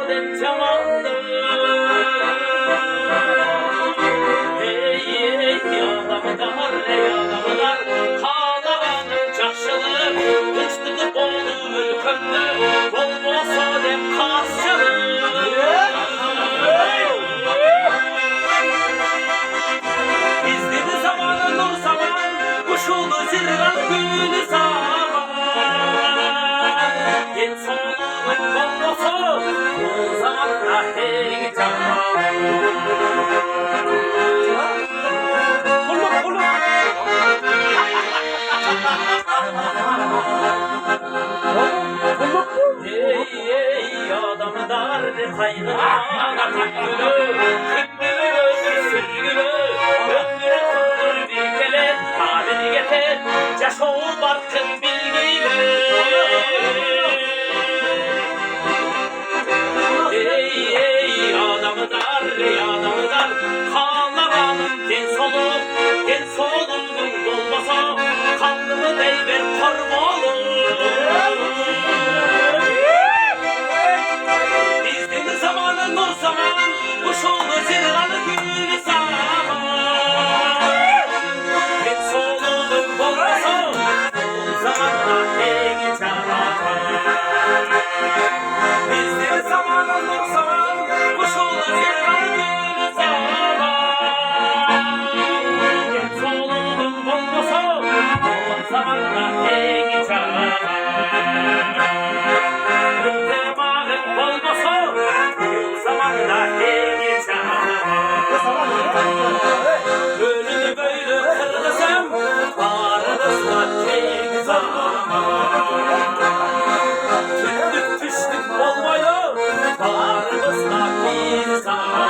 dem camandır. Ey adamlar, kalabanın çarşılı, kıçtığı bolu ülkündü, olmasa dem kasçılı. Bizden zamanı nur zaman, kuşulu zirgan gülü zaman. Gen sonunun olmasa, o zaman ahir caman. Ey adamlar kaynana tüngülü, tüngülü öldür sürgülü, ömrü kurdur bir kele, tabir getir, caşoğu barkın bilgiyle. Ey adamlar, kalabanın gen solunun dolmasa, kanımı deyber kormalı. Bizden zamanı nur zaman, kuşulu zirganı gülü zaman. Gen solunun dolmasa, o zamanla ey canan. Bizden zamanı nur zaman, kuşulu zirganı gülü zaman. Gen solunun dolmasa, o zamanla ey canan. Demağın olmasa, o zamanla ey canan. Ölünü böyle kırdırsam, aranızda tek zaman. Tündük düştük olmalı, aramızda bir zaman.